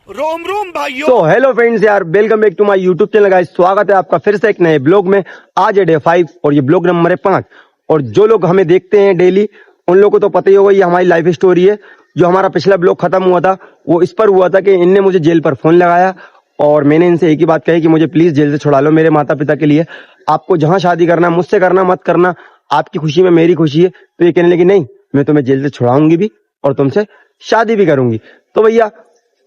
रोम रोम भाइयों। तो हेलो फ्रेंड्स यार, welcome back to my YouTube channel guys. स्वागत है आपका फिर से एक नए ब्लॉग में। आज है डे 5 और ये ब्लॉग नंबर है 5। और जो लोग हमें देखते हैं डेली उन लोगों को तो पता ही होगा, ये हमारी लाइफ स्टोरी है। जो हमारा पिछला ब्लॉग खत्म हुआ था वो इस पर हुआ था कि इनने मुझे जेल पर फोन लगाया और मैंने इनसे एक ही बात कही कि मुझे प्लीज जेल से छुड़ा लो मेरे माता पिता के लिए। आपको जहां शादी करना मुझसे करना, मत करना, आपकी खुशी में मेरी खुशी है। तो ये कहने लगी नहीं, मैं तुम्हें जेल से छुड़ाऊंगी भी और तुमसे शादी भी करूंगी। तो भैया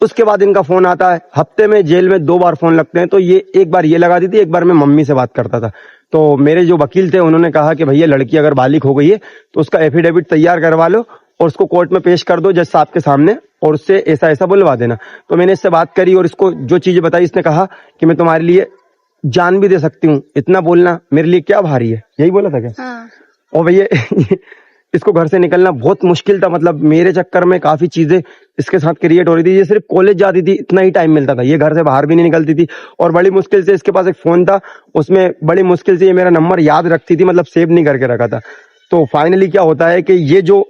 उसके बाद इनका फोन आता है। हफ्ते में जेल में 2 बार फोन लगते हैं। तो ये एक बार ये लगा दी थी, एक बार मैं मम्मी से बात करता था। तो मेरे जो वकील थे उन्होंने कहा कि भैया लड़की अगर बालिग हो गई है तो उसका एफिडेविट तैयार करवा लो और उसको कोर्ट में पेश कर दो जज साहब के सामने और उससे ऐसा ऐसा बुलवा देना। तो मैंने इससे बात करी और इसको जो चीजें बताई, इसने कहा कि मैं तुम्हारे लिए जान भी दे सकती हूँ, इतना बोलना मेरे लिए क्या भारी है, यही बोला था क्या? हाँ। और भैया इसको घर से निकलना बहुत मुश्किल था। मतलब मेरे चक्कर में काफी चीजें इसके साथ क्रिएट हो रही थी। ये सिर्फ कॉलेज जाती थी, इतना ही टाइम मिलता था, ये घर से बाहर भी नहीं निकलती थी। और बड़ी मुश्किल से इसके पास एक फोन था, उसमें बड़ी मुश्किल से ये मेरा नंबर याद रखती थी, मतलब सेव नहीं करके रखा था। तो फाइनली क्या होता है कि ये जो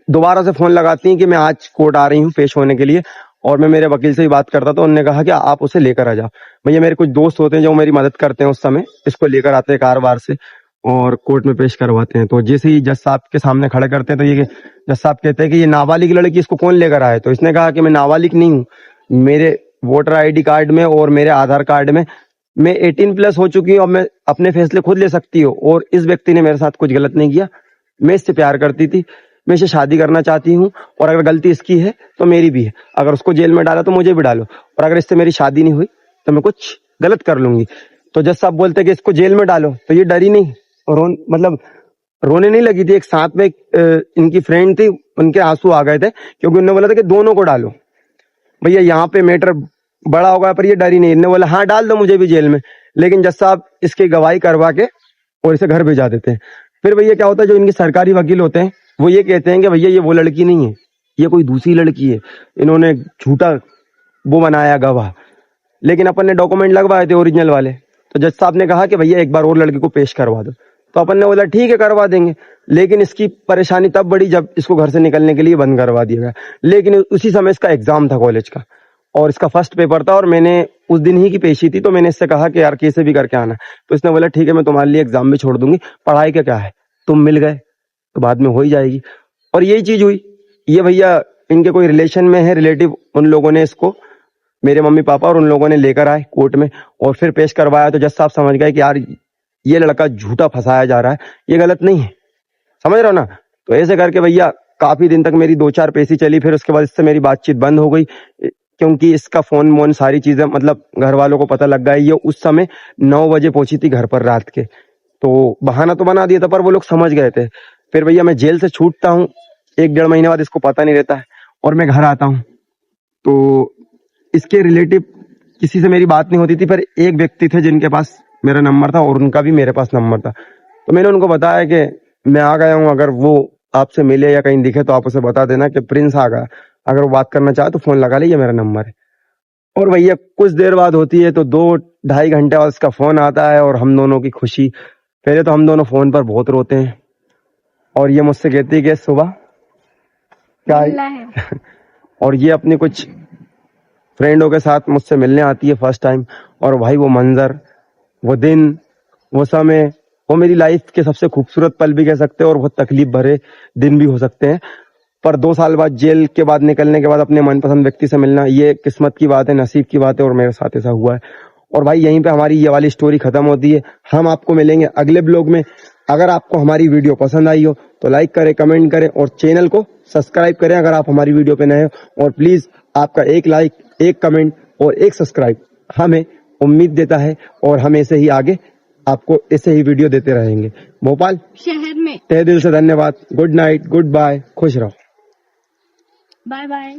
दोबारा से फोन लगाती है कि मैं आज कोर्ट आ रही हूँ पेश होने के लिए, और मैं मेरे वकील से ही बात करता तो उन्होंने कहा कि आप उसे लेकर आ जाओ। भैया मेरे कुछ दोस्त होते हैं जो मेरी मदद करते हैं, उस समय इसको लेकर आते हैं कार वार से और कोर्ट में पेश करवाते हैं। तो जैसे ही जज साहब के सामने खड़े करते हैं तो ये जज साहब कहते हैं कि ये नाबालिग लड़की, इसको कौन लेकर आए? तो इसने कहा कि मैं नाबालिग नहीं हूँ, मेरे वोटर आईडी कार्ड में और मेरे आधार कार्ड में मैं 18+ हो चुकी हूँ और मैं अपने फैसले खुद ले सकती हूँ। और इस व्यक्ति ने मेरे साथ कुछ गलत नहीं किया, मैं इससे प्यार करती थी, मैं इसे शादी करना चाहती हूँ और अगर गलती इसकी है तो मेरी भी है। अगर उसको जेल में डाला तो मुझे भी डालो, और अगर इससे मेरी शादी नहीं हुई तो मैं कुछ गलत कर लूंगी। तो जज साहब बोलते कि इसको जेल में डालो। तो ये डरी नहीं, मतलब रोने नहीं लगी थी। एक साथ में इनकी फ्रेंड थी, उनके आंसू आ गए थे क्योंकि उन्होंने बोला था कि दोनों को डालो। भैया यहाँ पे मैटर बड़ा हो गया, पर ये डरी नहीं, इन्होंने बोला हाँ डाल दो मुझे भी जेल में। लेकिन जज साहब इसकी गवाही करवा के और इसे घर भेजा देते हैं। फिर भैया क्या होता है, जो इनके सरकारी वकील होते हैं वो ये कहते हैं कि भैया ये वो लड़की नहीं है, ये कोई दूसरी लड़की है, इन्होंने झूठा वो बनाया गवाह। लेकिन अपन ने डॉक्यूमेंट लगवाए थे ओरिजिनल वाले। तो जज साहब ने कहा कि भैया एक बार और लड़की को पेश करवा दो। तो अपन ने बोला ठीक है करवा देंगे। लेकिन इसकी परेशानी तब बढ़ी जब इसको घर से निकलने के लिए बंद करवा दिया गया। लेकिन उसी समय इसका एग्जाम था कॉलेज का और इसका फर्स्ट पेपर था और मैंने उस दिन ही की पेशी थी। तो मैंने इससे कहा कि यार कैसे भी करके आना। तो इसने बोला ठीक है मैं तुम्हारे लिए एग्जाम भी छोड़ दूंगी, पढ़ाई का क्या है, तुम मिल गए तो बाद में हो ही जाएगी। और यही चीज हुई। ये भैया इनके कोई रिलेशन में है, रिलेटिव, उन लोगों ने इसको, मेरे मम्मी पापा और उन लोगों ने लेकर आए कोर्ट में और फिर पेश करवाया। तो जज साहब समझ गए कि यार ये लड़का झूठा फंसाया जा रहा है, ये गलत नहीं है, समझ रहे हो ना। तो ऐसे करके भैया काफी दिन तक मेरी 2-4 पेशी चली। फिर उसके बाद इससे मेरी बातचीत बंद हो गई क्योंकि इसका फोन मोन सारी चीजें मतलब घर वालों को पता लग गया। ये उस समय 9 बजे पहुंची थी घर पर रात के। तो बहाना तो बना दिया था पर वो लोग समझ गए थे। फिर भैया मैं जेल से छूटता हूँ, 1-1.5 महीने बाद इसको पता नहीं रहता है और मैं घर आता हूँ। तो इसके रिलेटिव किसी से मेरी बात नहीं होती थी, पर एक व्यक्ति थे जिनके पास मेरा नंबर था और उनका भी मेरे पास नंबर था। तो मैंने उनको बताया कि मैं आ गया हूँ, अगर वो आपसे मिले या कहीं दिखे तो आप उसे बता देना कि प्रिंस आ गया, अगर वो बात करना चाहे तो फोन लगा लीजिए, मेरा नंबर है। और भैया कुछ देर बाद होती है तो 2-2.5 घंटे बाद उसका फोन आता है और हम दोनों की खुशी, पहले तो हम दोनों फोन पर बहुत रोते हैं और ये मुझसे कहती है कि सुबह क्या है और ये अपनी कुछ फ्रेंडों के साथ मुझसे मिलने आती है फर्स्ट टाइम। और भाई वो मंजर, वो दिन, वो समय, वो मेरी लाइफ के सबसे खूबसूरत पल भी कह सकते हैं और बहुत तकलीफ भरे दिन भी हो सकते हैं। पर 2 साल बाद जेल के बाद निकलने के बाद अपने मनपसंद व्यक्ति से मिलना, ये किस्मत की बात है, नसीब की बात है और मेरे साथ ऐसा हुआ है। और भाई यहीं पे हमारी ये वाली स्टोरी खत्म होती है। हम आपको मिलेंगे अगले ब्लॉग में। अगर आपको हमारी वीडियो पसंद आई हो तो लाइक करें, कमेंट करें और चैनल को सब्सक्राइब करें अगर आप हमारी वीडियो पे नए हो। और प्लीज आपका एक लाइक, एक कमेंट और एक सब्सक्राइब हमें उम्मीद देता है और हम ऐसे ही आगे आपको ऐसे ही वीडियो देते रहेंगे। भोपाल शहर में तहे दिल से धन्यवाद। गुड नाइट, गुड बाय, खुश रहो। Bye bye.